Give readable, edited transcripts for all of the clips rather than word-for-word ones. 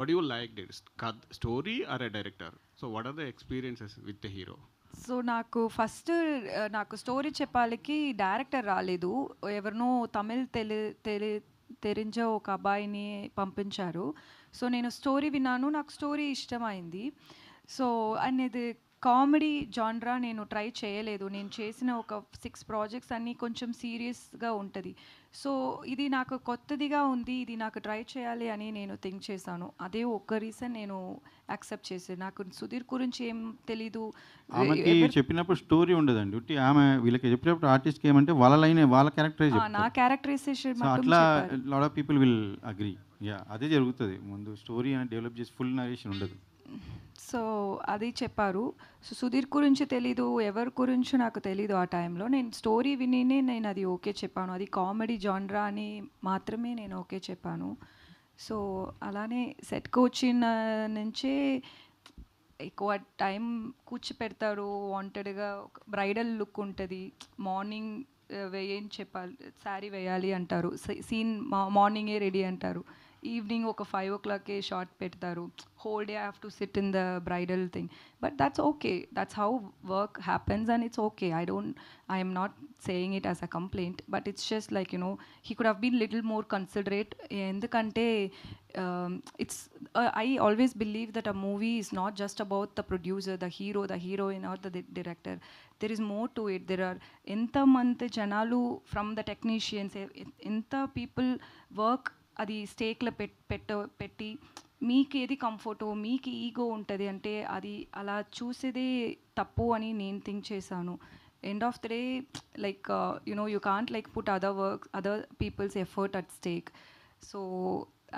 What do you liked it? Story or a director? So what are the experiences with the hero? So నాకు first నాకు story చెప్పాలికి director రాలేదు. ఎవరినో తమిళ్ తెరించ ఒక అబ్బాయిని పంపించారు. సో నేను స్టోరీ విన్నాను. నాకు స్టోరీ ఇష్టమైంది. సో అండ్ ఇది కామెడీ జాన్రా నేను ట్రై చేయలేదు. నేను చేసిన ఒక 6 ప్రాజెక్ట్స్ అన్నీ కొంచెం సీరియస్‌గా ఉంటది. సో ఇది నాకు కొత్తదిగా ఉంది. ఇది నాకు ట్రై చేయాలి అని నేను థింక్ చేశాను. అదే ఒక్క రీజన్ నేను యాక్సెప్ట్ చేశాను. నాకు సుధీర్ గురించి ఏం తెలీదు. ఆమెకి ఎవరు చెప్పినప్పుడు స్టోరీ ఉండదండి. ఉట్టి ఆమె వీళ్ళకి చెప్పినప్పుడు ఆర్టిస్ట్‌కి ఏమంటే వాళ్ళ లైనే వాళ్ళ క్యారెక్టరే నా చెప్తారు. క్యారెక్టరైజేషన్ సో మట్టుం అట్లా చెప్పారు. Lot of people will agree. Yeah! అదే జరుగుతది. ముందు స్టోరీ అనేది డెవలప్ చేసి ఫుల్ నరేషన్ ఉండదు. సో అది చెప్పారు. సో సుధీర్ గురించి తెలీదు. ఎవరి గురించి నాకు తెలీదు ఆ టైంలో. నేను స్టోరీ వినినే నేను అది ఓకే చెప్పాను. అది కామెడీ జాన్రా అని మాత్రమే నేను ఓకే చెప్పాను. సో అలానే సెట్‌కి వచ్చిన నుంచే ఎక్కువ టైం కూర్చోపెడతారు. వాంటెడ్‌గా ఒక బ్రైడల్ లుక్ ఉంటది. మార్నింగ్ ఏం చెప్పాలి శారీ వేయాలి అంటారు. సీన్ మార్నింగే రెడీ అంటారు. ఈవినింగ్ ఒక 5:00కే షాట్ పెడతారు. Whole day I have to sit in the bridal thing. But that's okay. That's how work happens and it's okay. I am not saying it as a complaint. But it's just like he could have been little more considerate. ఎందుకంటే it's I always believe that a movie is not just about the producer, the hero, the heroine, or the director. There is more to it. There are ఎంత మంది జనాలు from the technicians, ఎంత people work అది స్టేక్లో పెట్టి మీకు ఏది కంఫర్టో మీకు ego ఉంటుంది అంటే అది అలా చూసేదే తప్పు అని నేను థింక్ చేశాను. End of the day like you can't like put other people's effort at stake. So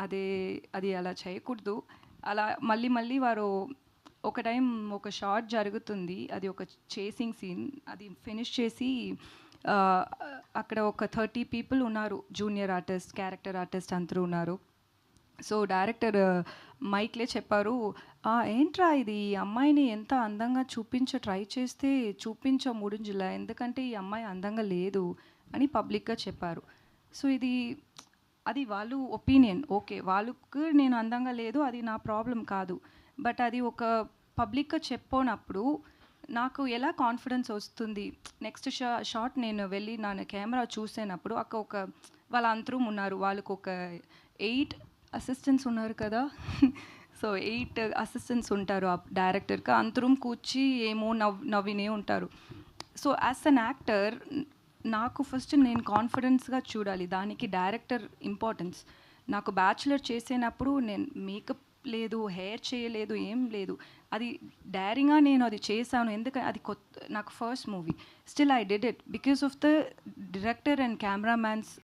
అది అలా చేయకూడదు. అలా మళ్ళీ మళ్ళీ వారు ఒక టైం ఒక షాట్ జరుగుతుంది. అది ఒక చేసింగ్ సీన్. అది ఫినిష్ చేసి అక్కడ ఒక 30 పీపుల్ ఉన్నారు. జూనియర్ ఆర్టిస్ట్, క్యారెక్టర్ ఆర్టిస్ట్ అందరూ ఉన్నారు. సో డైరెక్టర్ మైక్‌లే చెప్పారు, ఏంట్రా ఇది ఈ అమ్మాయిని ఎంత అందంగా ట్రై చేస్తే ముడింజులా ఎందుకంటే ఈ అమ్మాయి అందంగా లేదు అని పబ్లిక్‌గా చెప్పారు. సో అది వాళ్ళు ఒపీనియన్. ఓకే. వాళ్ళకి నేను అందంగా లేదు అది నా ప్రాబ్లం కాదు. బట్ అది ఒక పబ్లిక్‌గా చెప్పనప్పుడు నాకు ఎలా కాన్ఫిడెన్స్ వస్తుంది. నెక్స్ట్ షాట్ నేను వెళ్ళి నా కెమెరా చూసినప్పుడు ఒక వాళ్ళందరూ ఉన్నారు. వాళ్ళకొక 8 అసిస్టెంట్స్ ఉన్నారు కదా! సో 8 అసిస్టెంట్స్ ఉంటారు ఆ డైరెక్టర్‌కి. అందరూ కూర్చి ఏమో నవ్వినే ఉంటారు. సో యాస్ ఎన్ యాక్టర్ నాకు ఫస్ట్ నేను కాన్ఫిడెన్స్‌గా చూడాలి. దానికి డైరెక్టర్ ఇంపార్టెన్స్. నాకు బ్యాచిలర్ చేసేనప్పుడు నేను మేకప్ లేదు, హెయిర్ చేయలేదు, ఏం లేదు. అది డేరింగ్‌గా నేను అది చేశాను. ఎందుకంటే అది నాకు first movie. Still I did it because of the director and కెమెరామాన్స్